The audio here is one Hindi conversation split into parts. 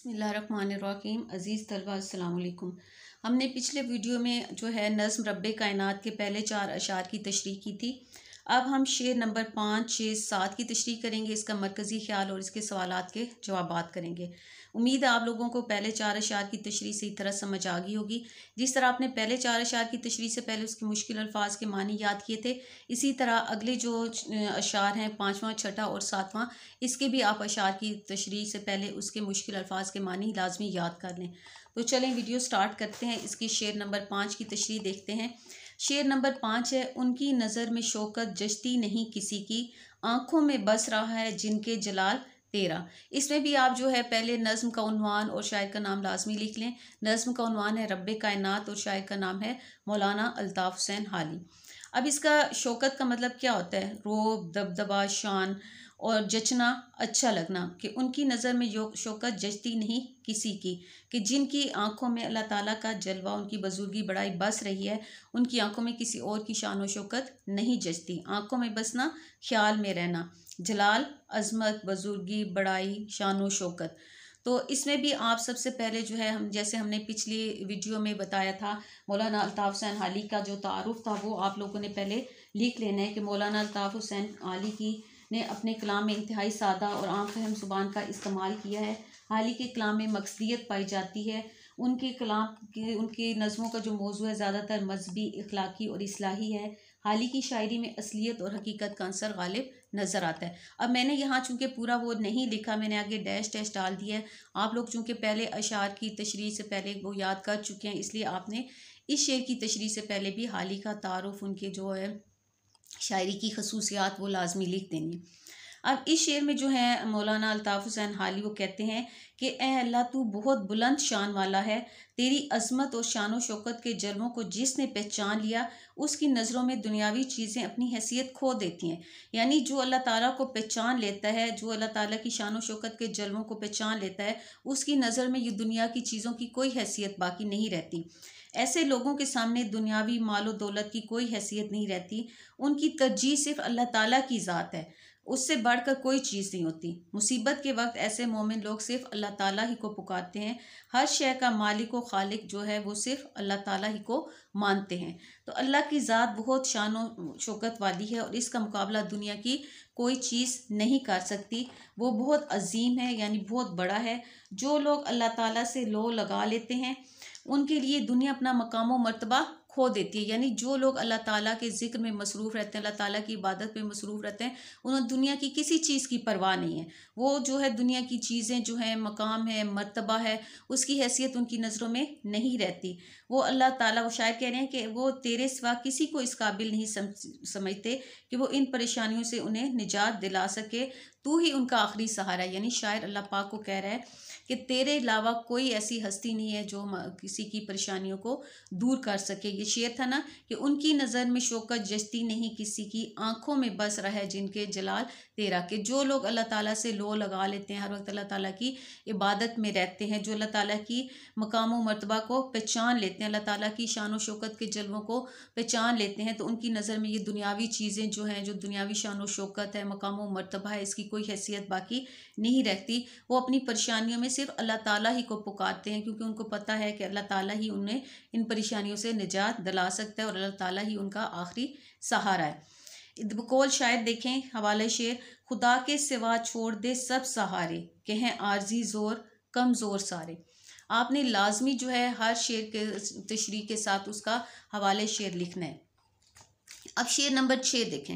बिस्मिल्लाहिर्रहमानिर्रहीम। अज़ीज़ तलबा अस्सलाम वालेकुम। हमने पिछले वीडियो में जो है नज़्म रब्बे कायनात के पहले 4 अशार की तशरीह की थी। अब हम शेर नंबर 5, 6, 7 की तशरीह करेंगे। इसका मरकज़ी ख्याल और इसके सवालात के जवाबात करेंगे। उम्मीद है आप लोगों को पहले 4 अशार की तशरीह सही तरह समझ आ गई होगी। जिस तरह आपने पहले 4 अशार की तशरीह से पहले उसके मुश्किल अल्फाज के मानी याद किए थे, इसी तरह अगले जो अशार हैं 5वां, 6ठा और 7वां, इसके भी आप अशार की तशरीह से पहले उसके मुश्किल अल्फाज के मानी लाजमी याद कर लें। तो चलें वीडियो स्टार्ट करते हैं। इसकी शेर नंबर 5 की तशरीह देखते हैं। शेर नंबर 5 है, उनकी नज़र में शौकत जचती नहीं किसी की, आंखों में बस रहा है जिनके जलाल तेरा। इसमें भी आप जो है पहले नज़्म का उन्वान और शायर का नाम लाजमी लिख लें। नज़्म का उन्वान है रब्बे कायनात और शायर का नाम है मौलाना अल्ताफ़ हुसैन हाली। अब इसका शौकत का मतलब क्या होता है? रोब, दबदबा, शान और जचना, अच्छा लगना। कि उनकी नज़र में शौकत जचती नहीं किसी की, कि जिनकी आंखों में अल्लाह ताला का जलवा, उनकी बुजुर्गी बड़ाई बस रही है, उनकी आंखों में किसी और की शान व शौकत नहीं जचती। आंखों में बसना, ख्याल में रहना। जलाल, अजमत, बुजुर्गी, बड़ाई, शान व शौकत। तो इसमें भी आप सबसे पहले जो है, हम जैसे हमने पिछली वीडियो में बताया था, मौलाना अल्ताफ़ हुसैन हाली का जो तारुफ था वो आप लोगों ने पहले लिख लेना है कि मौलाना अल्ताफ़ हुसैन हाली की ने अपने कलाम में इंतहाई सादा और आम फहम ज़ुबान का इस्तेमाल किया है। हाली के कलाम में मकसदियत पाई जाती है। उनके कलाम की, उनकी नज़मों का जो मौजू है ज़्यादातर मजहबी, इखलाकी और इस्लाही है। हाली की शायरी में असलियत और हकीकत का अंसर गालिब नज़र आता है। अब मैंने यहाँ चूँकि पूरा वो नहीं लिखा, मैंने आगे डैश डैश डाल दिया है। आप लोग चूँकि पहले अशार की तशरीह से पहले वो याद कर चुके हैं, इसलिए आपने इस शेर की तशरीह से पहले भी हाली का तारुफ, उनके जो है शायरी की खसूसियात, वो लाजमी लिख देंगे। अब इस शेर में जो है मौलाना अल्ताफ़ हुसैन हाली वो कहते हैं कि ए अल्लाह, तू बहुत बुलंद शान वाला है। तेरी अज़मत और शान व शौकत के जलवों को जिसने पहचान लिया, उसकी नज़रों में दुनियावी चीज़ें अपनी हैसियत खो देती हैं। यानी जो अल्लाह ताला को पहचान लेता है, जो अल्लाह ताला की शान व शौकत के जलवों को पहचान लेता है, उसकी नज़र में ये दुनिया की चीज़ों की कोई हैसियत बाकी नहीं रहती। ऐसे लोगों के सामने दुनियावी मालो दौलत की कोई हैसियत नहीं रहती। उनकी तरजीह सिर्फ अल्लाह ताला की ज़ात है, उससे बढ़कर कोई चीज़ नहीं होती। मुसीबत के वक्त ऐसे मोमिन लोग सिर्फ अल्लाह ताला ही को पुकारते हैं। हर शय का मालिक व खालिक जो है वो सिर्फ अल्लाह ताला ही को मानते हैं। तो अल्लाह की ज़ात बहुत शान व शौकत वाली है और इसका मुकाबला दुनिया की कोई चीज़ नहीं कर सकती। वो बहुत अजीम है, यानी बहुत बड़ा है। जो लोग अल्लाह ताला से लो लगा लेते हैं, उनके लिए दुनिया अपना मकाम व मर्तबा खो देती है। यानी जो लोग अल्लाह ताला के ज़िक्र में मसरूफ़ रहते हैं, अल्लाह ताला की इबादत में मसरूफ़ रहते हैं, उन्हें दुनिया की किसी चीज़ की परवाह नहीं है। वो जो है दुनिया की चीज़ें जो हैं, मकाम है, मर्तबा है, उसकी हैसियत उनकी नज़रों में नहीं रहती। वो अल्लाह ताला, वो शायर कह रहे हैं कि वो तेरे सिवा किसी को इस काबिल नहीं समझते कि वो इन परेशानियों से उन्हें निजात दिला सके। तू ही उनका आखिरी सहारा है। यानी शायर अल्लाह पाक को कह रहा है कि तेरे अलावा कोई ऐसी हस्ती नहीं है जो किसी की परेशानियों को दूर कर सके। ये शेर था ना कि उनकी नज़र में शौकत जचती नहीं किसी की, आंखों में बस रहा है जिनके जलाल तेरा। के जो लोग अल्लाह ताला से लो लगा लेते हैं, हर वक्त अल्लाह ताला की इबादत में रहते हैं, जो अल्लाह ताला की मकाम व मर्तबा को पहचान लेते हैं, अल्लाह ताला की शान व शौकत के जलवों को पहचान लेते हैं, तो उनकी नज़र में ये दुनियावी चीज़ें जो हैं, जो दुनियावी शान व शौकत है, मकाम व मर्तबा है, इसकी कोई हैसियत बाकी नहीं रहती। वो अपनी परेशानियों में सिर्फ अल्लाह ताला ही को पुकारते हैं, क्योंकि उनको पता है कि अल्लाह ताला ही उन्हें इन परेशानियों से निजात दिला सकता है और अल्लाह ताला ही उनका आखिरी सहारा है। बकौल शायद देखें, हवाले शेर, खुदा के सिवा छोड़ दे सब सहारे, कहें आर्जी जोर कमज़ोर सारे। आपने लाजमी जो है हर शेर के तशरीह के साथ उसका हवाले शेर लिखना है। अब शेर नंबर 6 देखें।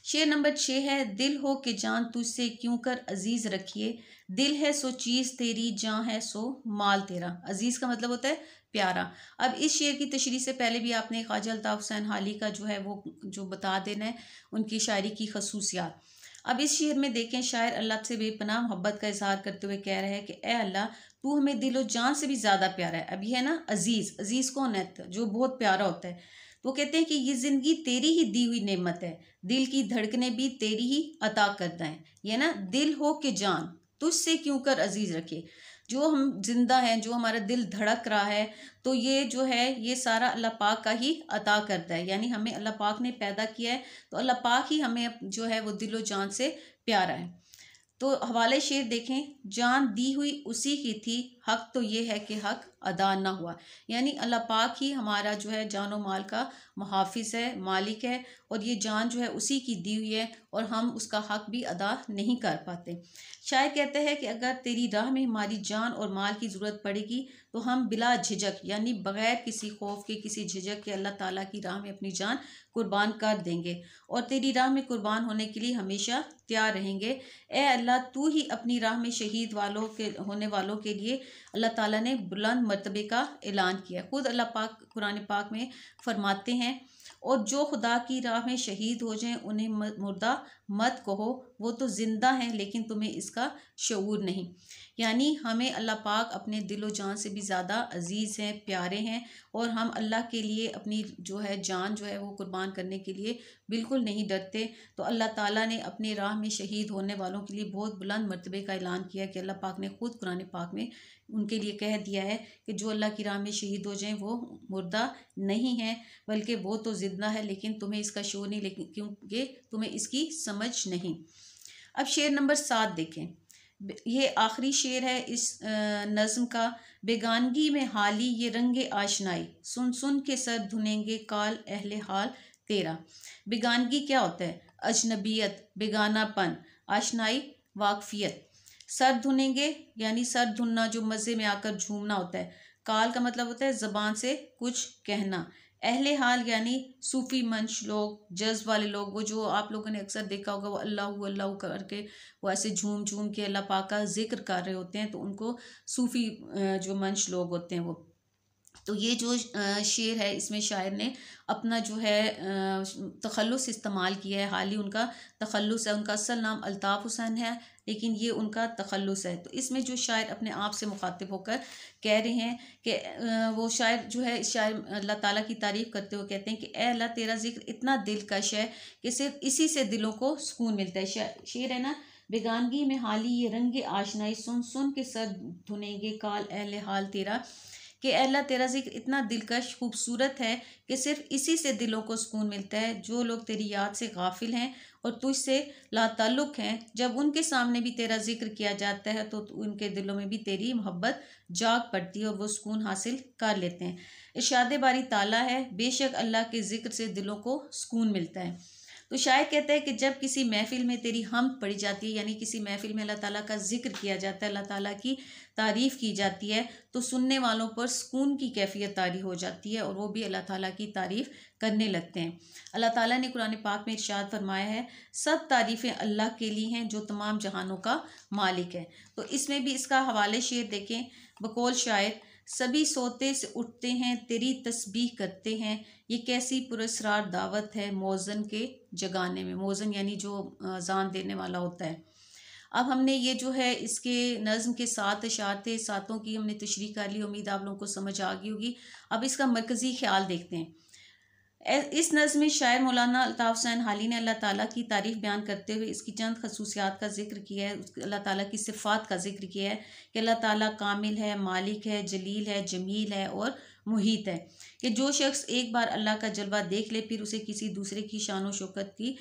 शेर नंबर 6 है, दिल हो के जान तुझसे क्यों कर अजीज़ रखिए, दिल है सो चीज़ तेरी, जान है सो माल तेरा। अजीज़ का मतलब होता है प्यारा। अब इस शेर की तशरीह से पहले भी आपने ख्वाजा अल्ताफ़ हुसैन हाली का जो है वो जो बता देना है, उनकी शायरी की खसूसियात। अब इस शेर में देखें, शायर अल्लाह से बेपनाह मोहब्बत का इजहार करते हुए कह रहे हैं कि ए अल्लाह, तू हमें दिल और जान से भी ज़्यादा प्यारा है। अब ये है ना अजीज़, अजीज़ कौन है? जो बहुत प्यारा होता है। तो कहते हैं कि ये ज़िंदगी तेरी ही दी हुई नेमत है, दिल की धड़कने भी तेरी ही अता करता है। ये ना, दिल हो के जान तुझसे क्यों कर अजीज़ रखे। जो हम जिंदा हैं, जो हमारा दिल धड़क रहा है, तो ये जो है ये सारा अल्लाह पाक का ही अता करता है। यानी हमें अल्लाह पाक ने पैदा किया है, तो अल्लाह पाक ही हमें जो है वो दिलो जान से प्यारा है। तो हवाले शेर देखें, जान दी हुई उसी की थी, हक तो ये है कि हक अदा ना हुआ। यानी अल्लाह पाक ही हमारा जो है जानो माल का मुहाफिज है, मालिक है, और ये जान जो है उसी की दी हुई है और हम उसका हक भी अदा नहीं कर पाते। शायर कहते हैं कि अगर तेरी राह में हमारी जान और माल की ज़रूरत पड़ेगी तो हम बिला झिझक यानी बग़ैर किसी खौफ के, किसी झिझक के अल्लाह ताला की राह में अपनी जान कुर्बान कर देंगे और तेरी राह में कुर्बान होने के लिए हमेशा तैयार रहेंगे। ए अल्लाह, तू ही अपनी राह में शहीद वालों के होने वालों के लिए अल्लाह ताला ने बुलंद मर्तबे का ऐलान किया। खुद अल्लाह पाक कुरान पाक में फरमाते हैं, और जो खुदा की राह में शहीद हो जाएं उन्हें मुर्दा मत कहो, वो तो ज़िंदा हैं लेकिन तुम्हें इसका शऊर नहीं। यानी हमें अल्लाह पाक अपने दिलो जान से भी ज़्यादा अजीज़ हैं, प्यारे हैं, और हम अल्लाह के लिए अपनी जो है जान जो है वो कुर्बान करने के लिए बिल्कुल नहीं डरते। तो अल्लाह ताला ने अपने राह में शहीद होने वालों के लिए बहुत बुलंद मर्तबे का ऐलान किया कि अल्लाह पाक ने खुद कुरान पाक में उनके लिए कह दिया है कि जो अल्लाह की राह में शहीद हो जाएं वो मुर्दा नहीं है बल्कि वो तो ज़िंदा है, लेकिन तुम्हें इसका शोर नहीं, लेकिन क्योंकि तुम्हें इसकी समझ नहीं। अब शेर नंबर 7 देखें, ये आखिरी शेर है इस नज़्म का। बेगानगी में हाली ये रंगे आशनाई, सुन सुन के सर धुनेंगे काल अहले हाल तेरा। बेगानगी क्या होता है? अजनबियत, बेगानापन, आशनाई वाकफियत। सर धुनेंगे यानी सर धुनना, जो मज़े में आकर झूमना होता है। काल का मतलब होता है ज़बान से कुछ कहना। अहले हाल यानी सूफ़ी मंश लोग, जज्ब वाले लोग, वो जो आप लोगों ने अक्सर देखा होगा वो अल्लाह अल्लाह करके वो ऐसे झूम झूम के अल्लाह पाक का जिक्र कर रहे होते हैं, तो उनको सूफ़ी जो मंश लोग होते हैं वो। तो ये जो शेर है इसमें शायर ने अपना जो है तखल्लुस इस्तेमाल किया है। हाल ही उनका तखल्लुस है, उनका असल नाम अल्ताफ़ हुसैन है लेकिन ये उनका तखल्लुस है। तो इसमें जो शायर अपने आप से मुखातिब होकर कह रहे हैं कि वो शायर जो है, शायर अल्लाह ताला की तारीफ़ करते हुए कहते हैं कि ए अल्लाह, तेरा ज़िक्र इतना दिलकश है कि सिर्फ इसी से दिलों को सुकून मिलता है। शेर है ना, बेगानगी में हाली ये रंगे आशनाई, सुन सुन के सर धुनेंगे काल अहले हाल तेरा। कि अल्लाह, तेरा जिक्र इतना दिलकश खूबसूरत है कि सिर्फ इसी से दिलों को सुकून मिलता है। जो लोग तेरी याद से गाफिल हैं और तुझसे लाताल्लुक़ हैं, जब उनके सामने भी तेरा जिक्र किया जाता है तो उनके दिलों में भी तेरी मोहब्बत जाग पड़ती है और वो सुकून हासिल कर लेते हैं। इरशाद बारी ताला है, बेशक अल्लाह के ज़िक्र से दिलों को सुकून मिलता है। तो शायर कहता है कि जब किसी महफिल में तेरी हमद पढ़ी जाती है, यानी किसी महफिल में अल्लाह ताला का जिक्र किया जाता है, अल्लाह ताला की तारीफ़ की जाती है, तो सुनने वालों पर सुकून की कैफियत तारी हो जाती है और वो भी अल्लाह ताला की तारीफ़ करने लगते हैं। अल्लाह ताला ने कुरान पाक में इरशाद फरमाया है, सब तारीफ़ें अल्लाह के लिए हैं जो तमाम जहानों का मालिक है। तो इसमें भी इसका हवाले शेर देखें, बकौल शायर, सभी सोते से उठते हैं तेरी तस्बीह करते हैं, ये कैसी पुरस्रार दावत है मौज़न के जगाने में। मौज़न यानी जो अज़ान देने वाला होता है। अब हमने ये जो है इसके नज़्म के 7 अशार थे, सातों की हमने तशरीह कर ली। उम्मीद आप लोगों को समझ आ गई होगी। अब इसका मरकज़ी ख्याल देखते हैं। इस नज़्म में शायर मौलाना अल्ताफ़ हुसैन हाली ने अल्लाह ताला की तारीफ़ बयान करते हुए इसकी चंद खसूसियात का जिक्र किया है, अल्लाह ताला की सिफ़ात का जिक्र किया है कि अल्लाह ताला कामिल है, मालिक है, जलील है, जमील है और मुहीत है। कि जो शख्स एक बार अल्लाह का जलवा देख ले फिर उसे किसी दूसरे की शान व शौकत की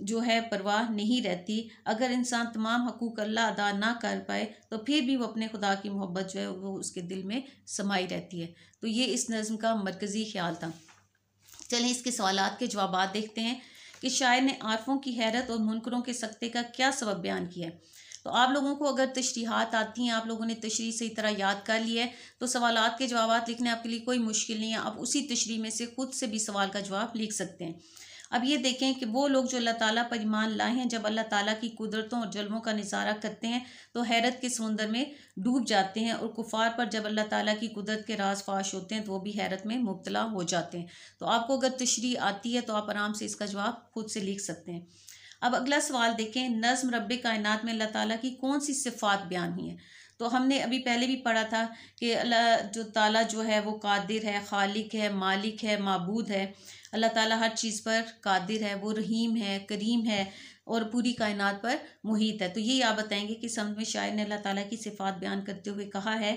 जो है परवाह नहीं रहती। अगर इंसान तमाम हकूक़ अल्लाह अदा ना कर पाए तो फिर भी वो अपने खुदा की मोहब्बत जो है वो उसके दिल में समाई रहती है। तो ये इस नज़्म का मरकज़ी ख्याल था। चलें इसके सवालात के जवाबात देखते हैं कि शायर ने आरफों की हैरत और मुनकरों के सकते का क्या सबब बयान किया है। तो आप लोगों को अगर तशरीहात आती हैं, आप लोगों ने तशरीह सही तरह याद कर लिया है, तो सवालात के जवाबात लिखने आपके लिए कोई मुश्किल नहीं है। आप उसी तशरीह में से खुद से भी सवाल का जवाब लिख सकते हैं। अब ये देखें कि वो लोग जो अल्लाह ताला पर ईमान लाए हैं, जब अल्लाह ताला की कुदरतों और जल्मों का नज़ारा करते हैं तो हैरत के समुंदर में डूब जाते हैं, और कुफ़ार पर जब अल्लाह ताला की कुदरत के राज फाश होते हैं तो वो भी हैरत में मुब्तला हो जाते हैं। तो आपको अगर तशरीह आती है तो आप आराम से इसका जवाब खुद से लिख सकते हैं। अब अगला सवाल देखें, नज़्म रब्बे कायनात में अल्लाह ताला की कौन सी सिफ़ात बयान हुई हैं। तो हमने अभी पहले भी पढ़ा था कि अल्लाह जो ताला जो है वो कादिर है, खालिक है, मालिक है, माबूद है। अल्लाह ताला हर चीज़ पर कादिर है, वो रहीम है, करीम है और पूरी कायनात पर मुहीत है। तो ये आप बताएंगे कि समझ में शायर ने अल्लाह ताला की सिफ़ात बयान करते हुए कहा है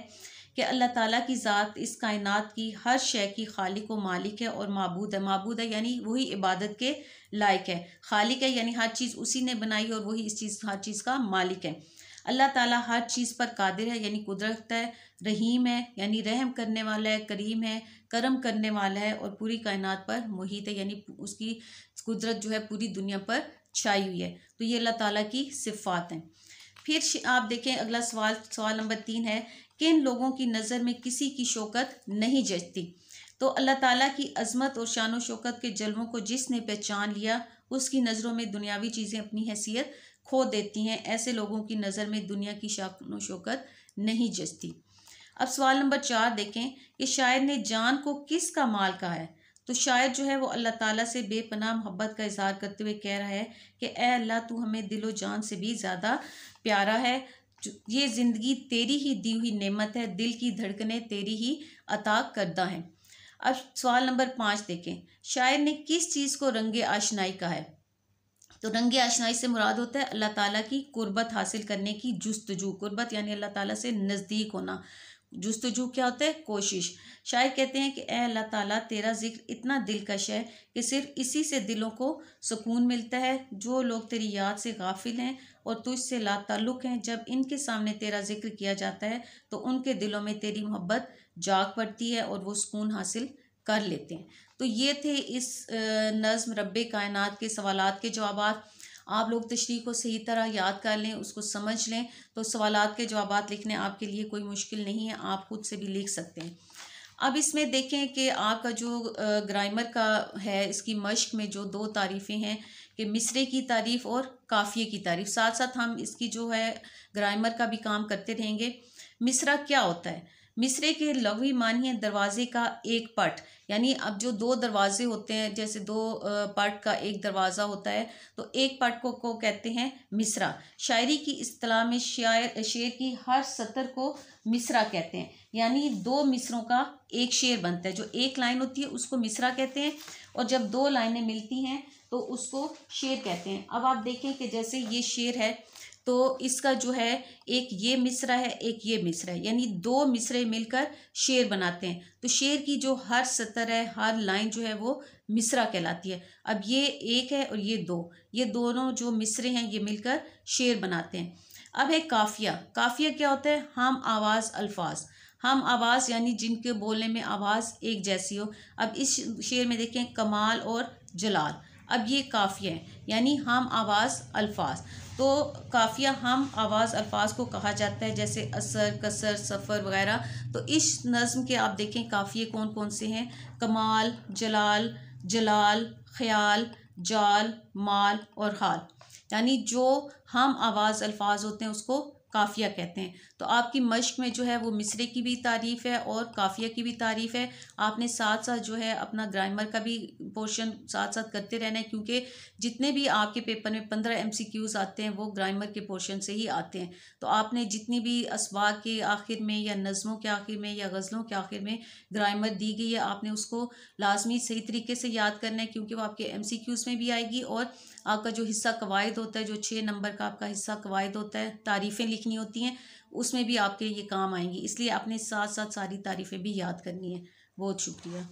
कि अल्लाह ताला की ज़ात इस कायनात की हर शय की खालिक व मालिक है और माबूद है। माबूद है यानी वही इबादत के लायक है। खालिक है यानी हर चीज़ उसी ने बनाई और वही इस चीज़ हर चीज़ का मालिक है। अल्लाह ताला हर चीज़ पर कादिर है यानी कुदरत है। रहीम है यानी रहम करने वाला है। करीम है, करम करने वाला है और पूरी कायनात पर मुहीत है यानी उसकी कुदरत जो है पूरी दुनिया पर छाई हुई है। तो ये अल्लाह ताला की सिफ़ात हैं। फिर आप देखें अगला सवाल नंबर 3 है, किन लोगों की नज़र में किसी की शौकत नहीं जचती? तो अल्लाह ताला की अज़मत और शान शौकत के जलवों को जिसने पहचान लिया उसकी नज़रों में दुनियावी चीज़ें अपनी हैसियत खो देती हैं। ऐसे लोगों की नज़र में दुनिया की शान शौकत नहीं जचती। अब सवाल नंबर 4 देखें कि शायर ने जान को किसका माल कहा है? तो शायर जो है वो अल्लाह ताला से बेपनाह मोहब्बत का इजहार करते हुए कह रहा है कि ए अल्लाह, तू हमें दिलो जान से भी ज़्यादा प्यारा है। ये ज़िंदगी तेरी ही दी हुई नेमत है, दिल की धड़कनें तेरी ही अता करदा हैं। अब सवाल नंबर 5 देखें, शायर ने किस चीज़ को रंगे आशनाई कहा है? तो रंगे आशनाई से मुराद होता है अल्लाह ताला की कुर्बत हासिल करने की जुस्तजू। कुर्बत यानी अल्लाह ताला से नज़दीक होना। जुस्तजू क्या होता है? कोशिश। शायर कहते हैं कि ए अल्लाह ताला, तेरा जिक्र इतना दिलकश है कि सिर्फ इसी से दिलों को सुकून मिलता है। जो लोग तेरी याद से गाफिल हैं और तुझसे लाताल्लुक़ हैं, जब इनके सामने तेरा जिक्र किया जाता है तो उनके दिलों में तेरी मोहब्बत जाग पड़ती है और वो सुकून हासिल कर लेते हैं। तो ये थे इस नज़्म रब्बे कायनात के सवालात के जवाबात। आप लोग तशरीह को सही तरह याद कर लें, उसको समझ लें, तो सवालात के जवाबात लिखने आपके लिए कोई मुश्किल नहीं है, आप खुद से भी लिख सकते हैं। अब इसमें देखें कि आपका जो ग्रामर का है, इसकी मश्क में जो 2 तारीफ़ें हैं कि मिसरे की तारीफ़ और काफ़िए की तारीफ़, साथ साथ हम इसकी जो है ग्रामर का भी काम करते रहेंगे। मिसरा क्या होता है? मिसरे के लग़वी मानी है दरवाजे का एक पट। यानी अब जो 2 दरवाजे होते हैं, जैसे 2 पट का एक दरवाज़ा होता है, तो एक पट को कहते हैं मिसरा। शायरी की इस्तिलाह में शेर की हर सतर को मिसरा कहते हैं। यानी 2 मिसरों का एक शेर बनता है। जो एक लाइन होती है उसको मिसरा कहते हैं और जब 2 लाइनें मिलती हैं तो उसको शेर कहते हैं। अब आप देखें कि जैसे ये शेर है तो इसका जो है एक ये मिसरा है, एक ये मिसरा है, यानी 2 मिसरे मिलकर शेर बनाते हैं। तो शेर की जो हर सतर है, हर लाइन जो है वो मिसरा कहलाती है। अब ये एक है और ये 2, ये दोनों जो मिसरे हैं ये मिलकर शेर बनाते हैं। अब है काफिया। काफिया क्या होता है? हम आवाज़ अल्फाज। हम आवाज़ यानी जिनके बोलने में आवाज़ एक जैसी हो। अब इस शेर में देखें कमाल और जलाल। अब ये काफिया है यानी हम आवाज़ अल्फाज। तो काफिया हम आवाज़ अल्फाज को कहा जाता है, जैसे असर, कसर, सफ़र वगैरह। तो इस नज़्म के आप देखें काफिए कौन कौन से हैं? कमाल, जलाल, जलाल, ख्याल, जाल, माल और हाल। यानी जो हम आवाज़ अल्फाज होते हैं उसको काफिया कहते हैं। तो आपकी मश्क में जो है वो मिसरे की भी तारीफ़ है और काफिया की भी तारीफ़ है। आपने साथ साथ जो है अपना ग्रामर का भी पोर्शन साथ साथ करते रहना है, क्योंकि जितने भी आपके पेपर में 15 MCQs आते हैं वो ग्रामर के पोर्शन से ही आते हैं। तो आपने जितनी भी असबाक के आखिर में या नज़मों के आखिर में या गज़लों के आखिर में ग्रामर दी गई है, आपने उसको लाजमी सही तरीके से याद करना है, क्योंकि वो आपके MCQs में भी आएगी। और आपका जो हिस्सा कवायद होता है, जो 6 नंबर का आपका हिस्सा कवायद होता है, तारीफ़ें लिखनी होती हैं, उसमें भी आपके ये काम आएंगी। इसलिए आपने साथ साथ सारी तारीफ़ें भी याद करनी है। बहुत शुक्रिया।